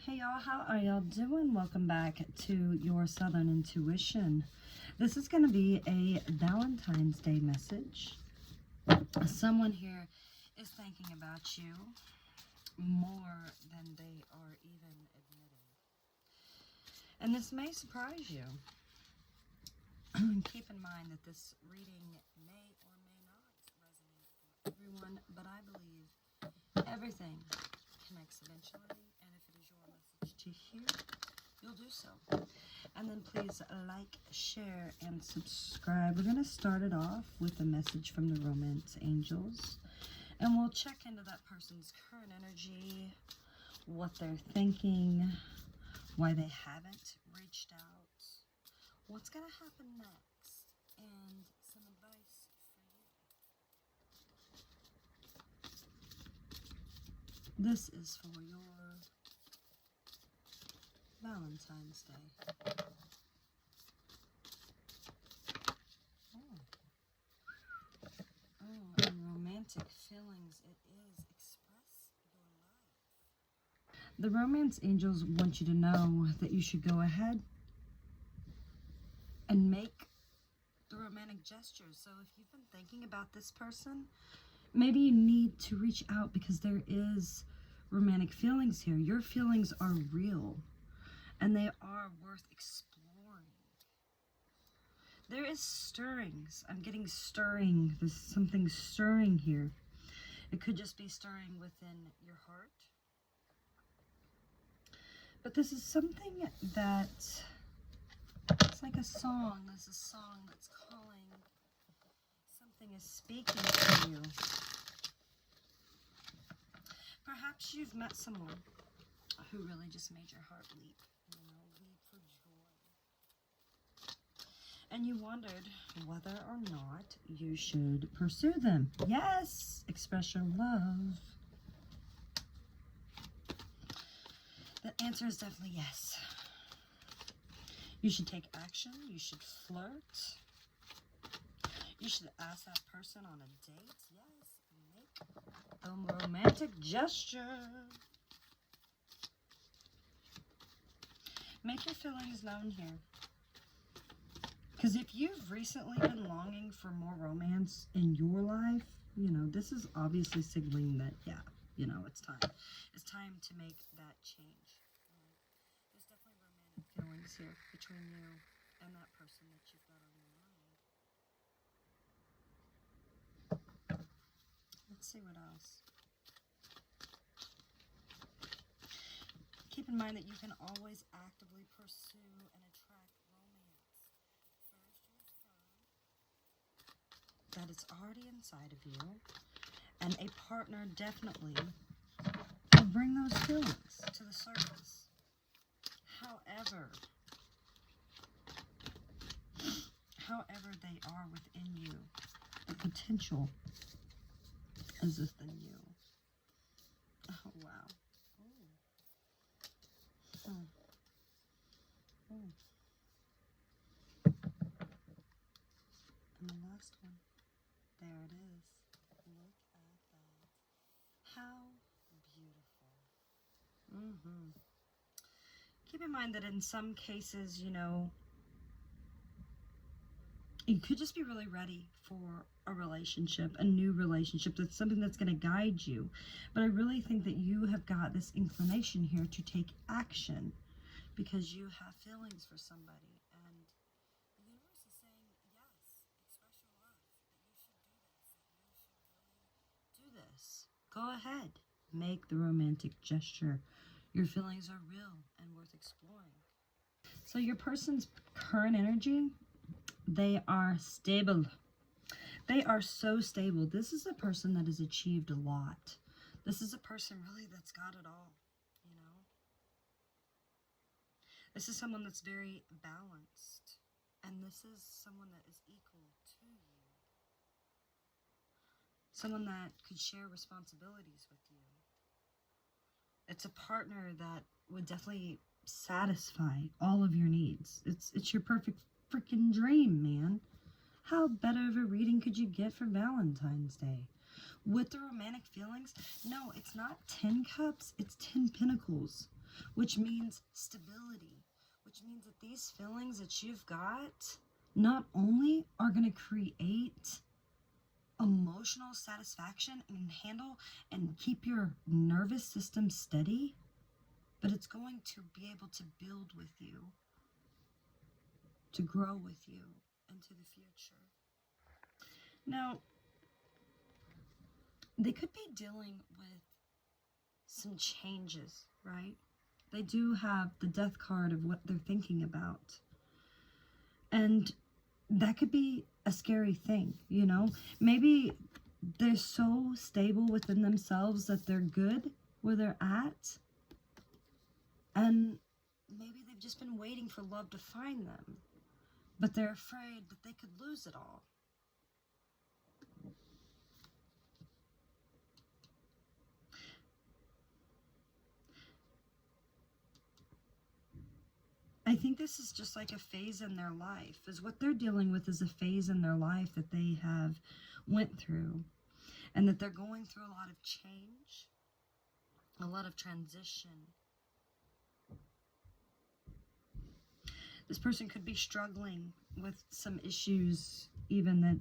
Hey y'all, how are y'all doing? Welcome back to your Southern Intuition. This is going to be a Valentine's Day message. Someone here is thinking about you more than they are even admitting. And this may surprise you. Keep in mind that this reading may or may not resonate for everyone, but I believe everything connects eventually, and if it is your message to hear, you'll do so. And then please like, share, and subscribe. We're going to start it off with a message from the romance angels, and we'll check into that person's current energy, what they're thinking, why they haven't reached out, what's going to happen next, and some advice for you. This is for your Valentine's Day. Oh, and romantic feelings. It is express your love. The romance angels want you to know that you should go ahead and make the romantic gestures. So if you've been thinking about this person, maybe you need to reach out because there is romantic feelings here. Your feelings are real and they are worth exploring. There is stirrings. I'm getting stirring. There's something stirring here. It could just be stirring within your heart. But this is something that, it's like a song. There's a song that's calling. Something is speaking to you. Perhaps you've met someone who really just made your heart leap, leap for joy. And you wondered whether or not you should pursue them. Yes, express your love. The answer is definitely yes. You should take action. You should flirt. You should ask that person on a date. Yes, make a romantic gesture. Make your feelings known here. Because if you've recently been longing for more romance in your life, this is obviously signaling that, it's time. It's time to make that change. There's definitely romantic feelings here between you and that person that you've got on your mind. Let's see what else. Keep in mind that you can always actively pursue and attract romance. First, you affirm that it's already inside of you, and a partner definitely will bring those feelings to the surface. However they are within you, the potential is within you. Oh, wow. And the last one. There it is. Look at that. How beautiful. Keep in mind that in some cases, you could just be really ready for a relationship, a new relationship. That's something that's going to guide you. But I really think that you have got this inclination here to take action because you have feelings for somebody. And the universe is saying, yes, express your love, that you should do this, Go ahead. Make the romantic gesture. Your feelings are real and worth exploring. So your person's current energy, they are stable. They are so stable. This is a person that has achieved a lot. This is a person really that's got it all, This is someone that's very balanced. And this is someone that is equal to you. Someone that could share responsibilities with you. It's a partner that would definitely satisfy all of your needs. It's your perfect freaking dream, man. How better of a reading could you get for Valentine's Day? With the romantic feelings, no, it's not 10 cups, it's 10 pentacles. which means stability, which means that these feelings that you've got not only are going to create emotional satisfaction and handle and keep your nervous system steady, but it's going to be able to build with you, to grow with you into the future. Now, they could be dealing with some changes, right? They do have the death card of what they're thinking about. And that could be a scary thing, you know? Maybe they're so stable within themselves that they're good where they're at. And maybe they've just been waiting for love to find them. But they're afraid that they could lose it all. I think this is just like a phase in their life, is what they're dealing with is a phase in their life that they have went through, and that they're going through a lot of change, a lot of transition. This person could be struggling with some issues even that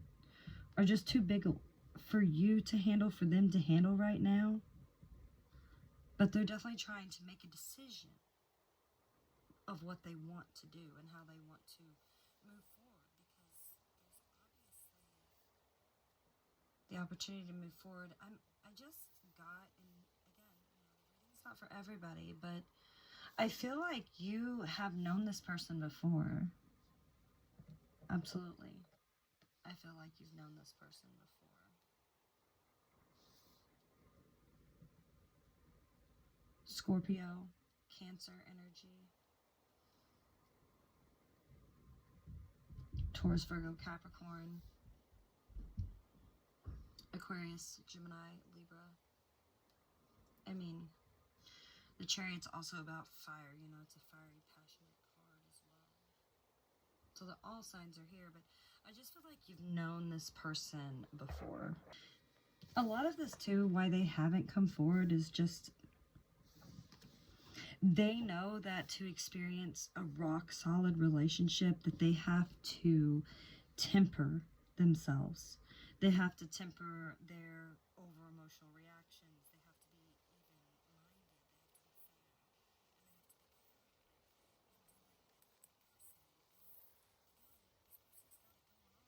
are just too big for you to handle, for them to handle right now. But they're definitely trying to make a decision of what they want to do and how they want to move forward, because there's obviously the opportunity to move forward. I just got, and again, the reading's not for everybody, but I feel like you have known this person before. Absolutely. I feel like you've known this person before. Scorpio, Cancer energy. Taurus, Virgo, Capricorn, Aquarius, Gemini, Libra. I mean, the Chariot's also about fire, you know, it's a fiery, passionate card as well. So that all signs are here, but I just feel like you've known this person before. A lot of this too, why they haven't come forward is just they know that to experience a rock solid relationship that they have to temper themselves. They have to temper their over emotional reactions. They have to be even-minded. They have to be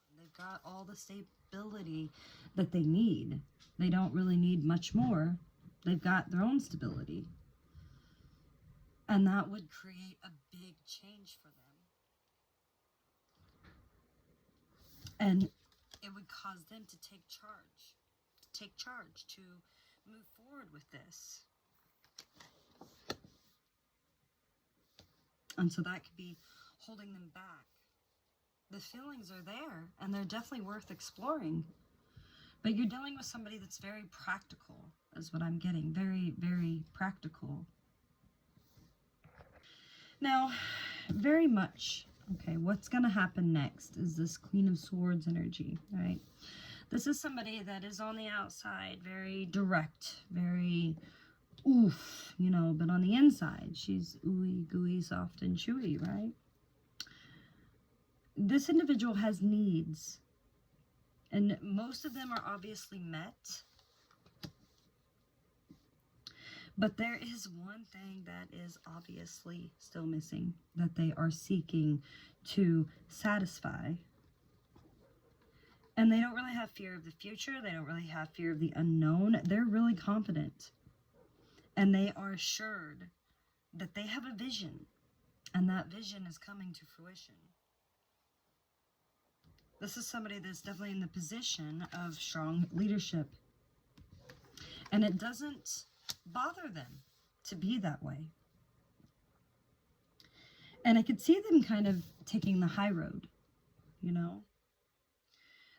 fair. And they've got all the stability that they need. They don't really need much more. They've got their own stability. And that would create a big change for them. And it would cause them to take charge, to move forward with this. And so that could be holding them back. The feelings are there, and they're definitely worth exploring. But you're dealing with somebody that's very practical, is what I'm getting. Very, very practical. Now, very much, okay, what's going to happen next is this Queen of Swords energy, right? This is somebody that is on the outside, very direct, very oof, you know, but on the inside, she's ooey, gooey, soft, and chewy, right? This individual has needs, and most of them are obviously met. But there is one thing that is obviously still missing, that they are seeking to satisfy. And they don't really have fear of the future. They don't really have fear of the unknown. They're really confident. And they are assured that they have a vision. And that vision is coming to fruition. This is somebody that's definitely in the position of strong leadership. And it doesn't bother them to be that way. And I could see them kind of taking the high road, you know.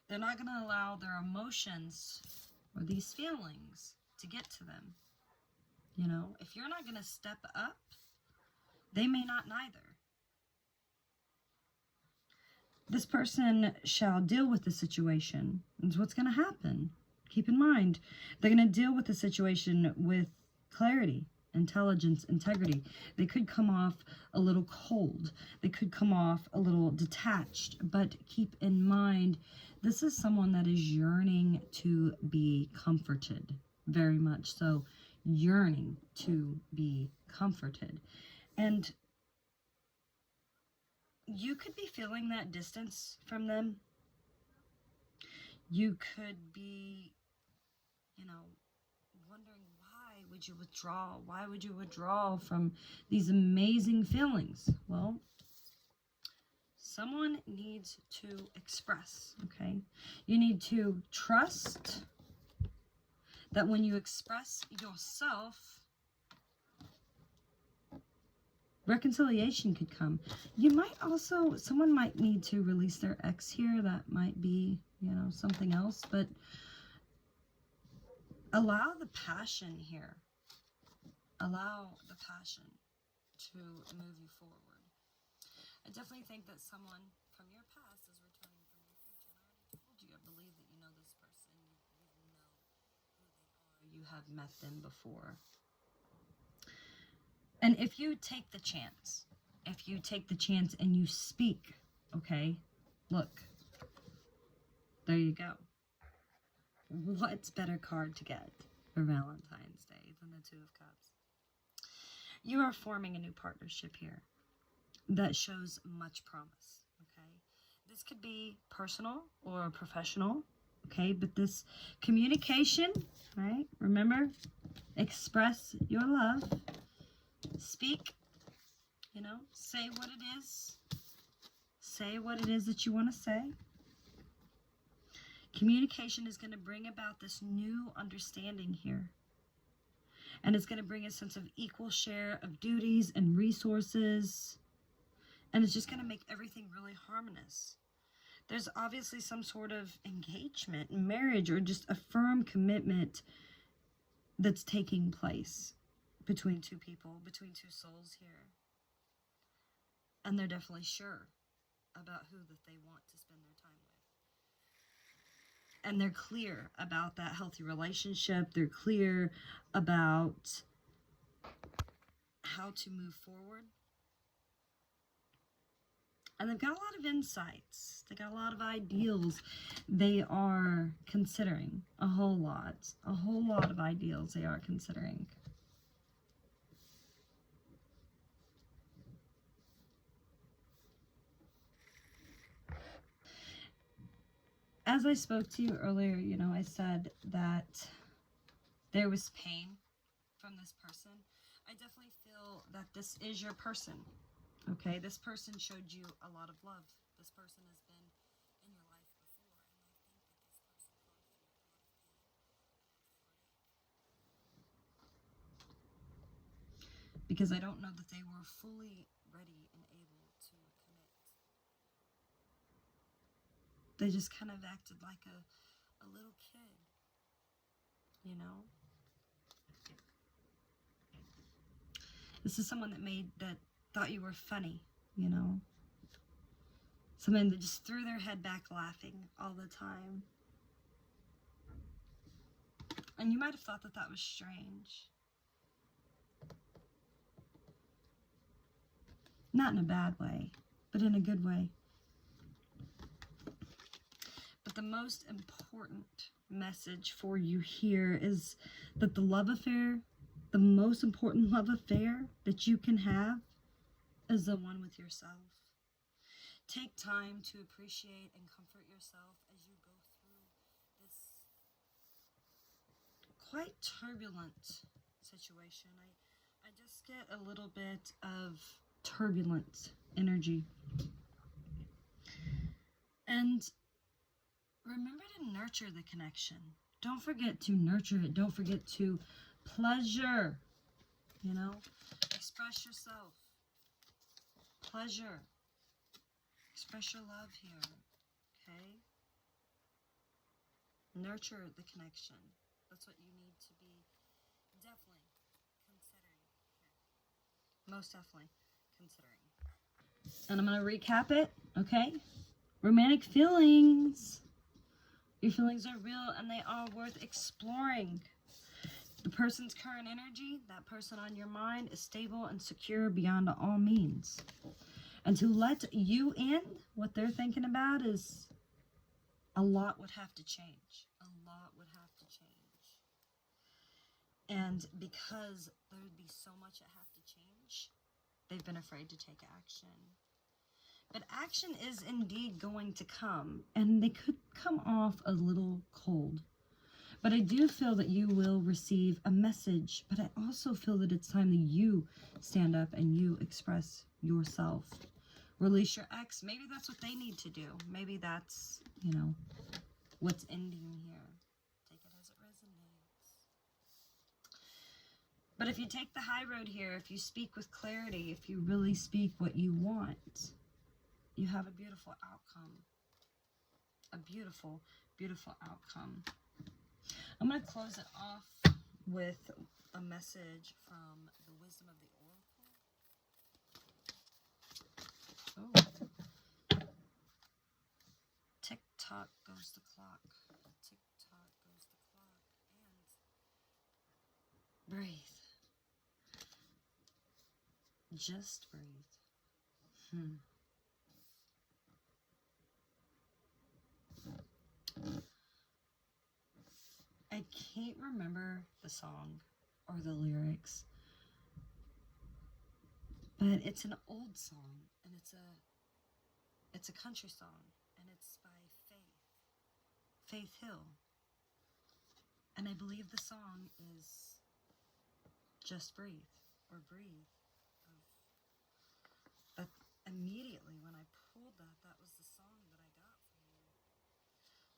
They're not going to allow their emotions or these feelings to get to them. You know, if you're not going to step up, they may not neither. This person shall deal with the situation. That's what's going to happen. Keep in mind, they're going to deal with the situation with clarity intelligence, integrity. They could come off a little cold. They could come off a little detached. But keep in mind, this is someone that is yearning to be comforted. Very much so. Yearning to be comforted. And you could be feeling that distance from them. You could be, wondering, why would you withdraw? Why would you withdraw from these amazing feelings? Well, someone needs to express, okay? You need to trust that when you express yourself, reconciliation could come. You might also, someone might need to release their ex here. That might be, something else. But allow the passion here. Allow the passion to move you forward. I definitely think that someone from your past is returning from your future. And I already told you, I believe that you know this person. You know who they are. You have met them before. And if you take the chance, and you speak, okay, look, there you go. What's better card to get for Valentine's Day than the Two of Cups? You are forming a new partnership here that shows much promise, okay? This could be personal or professional, okay? But this communication, right? Remember, express your love. Speak, say what it is. Say what it is that you want to say. Communication is going to bring about this new understanding here. And it's going to bring a sense of equal share of duties and resources. And it's just going to make everything really harmonious. There's obviously some sort of engagement, marriage, or just a firm commitment that's taking place between two people, between two souls here. And they're definitely sure about who that they want to spend their time with. And they're clear about that healthy relationship. They're clear about how to move forward. And they've got a lot of insights. They got a lot of ideals. They are considering a whole lot of ideals they are considering. As I spoke to you earlier, I said that there was pain from this person. I definitely feel that this is your person, okay? This person showed you a lot of love. This person has been in your life before, and I think that this person caused you a lot of pain. Because I don't know that they were fully ready and able to commit. They just kind of acted like a little kid, This is someone that thought you were funny, Someone that just threw their head back laughing all the time. And you might have thought that that was strange. Not in a bad way, but in a good way. But the most important message for you here is that the love affair, the most important love affair that you can have, is the one with yourself. Take time to appreciate and comfort yourself as you go through this quite turbulent situation. I just get a little bit of turbulent energy. And remember to nurture the connection. Don't forget to nurture it. Don't forget to pleasure. Express yourself. Pleasure. Express your love here. Okay? Nurture the connection. That's what you need to be definitely considering here. Most definitely considering. And I'm going to recap it. Okay? Romantic feelings. Your feelings are real and they are worth exploring. The person's current energy, that person on your mind, is stable and secure beyond all means. And to let you in, what they're thinking about is a lot would have to change. A lot would have to change. And because there would be so much that have to change, they've been afraid to take action. But action is indeed going to come, and they could come off a little cold. But I do feel that you will receive a message, but I also feel that it's time that you stand up and you express yourself. Release your ex. Maybe that's what they need to do. Maybe that's, what's ending here. Take it as it resonates. But if you take the high road here, if you speak with clarity, if you really speak what you want, you have a beautiful outcome. A beautiful, beautiful outcome. I'm going to close it off with a message from the Wisdom of the Oracle. Oh. Tick-tock goes the clock. Tick-tock goes the clock. And breathe. Just breathe. I can't remember the song or the lyrics, but it's an old song, and it's a country song, and it's by Faith Hill, and I believe the song is Just Breathe, or Breathe. But immediately when I pulled that was the song that I got for you.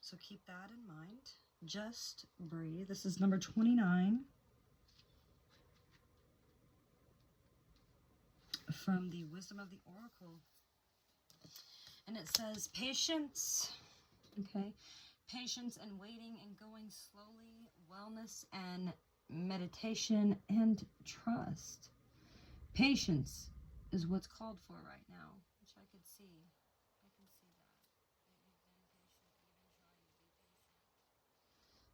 So keep that in mind. Just breathe. This is number 29 from the Wisdom of the Oracle. And it says, patience, okay? Patience and waiting and going slowly, wellness and meditation and trust. Patience is what's called for right now, which I could see. I can see that you've been patient.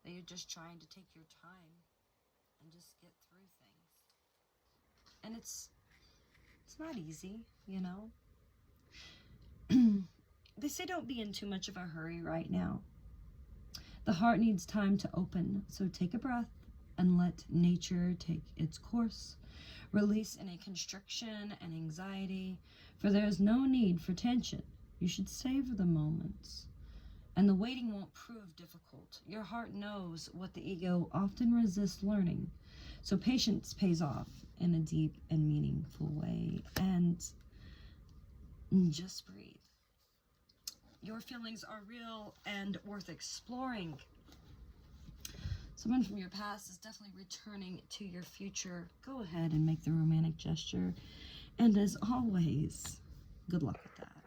That you're just trying to take your time and just get through things. And it's not easy, They say don't be in too much of a hurry right now. The heart needs time to open, so take a breath and let nature take its course. Release any constriction and anxiety, for there is no need for tension. You should savor the moments. And the waiting won't prove difficult. Your heart knows what the ego often resists learning. So patience pays off in a deep and meaningful way. And just breathe. Your feelings are real and worth exploring. Someone from your past is definitely returning to your future. Go ahead and make the romantic gesture. And as always, good luck with that.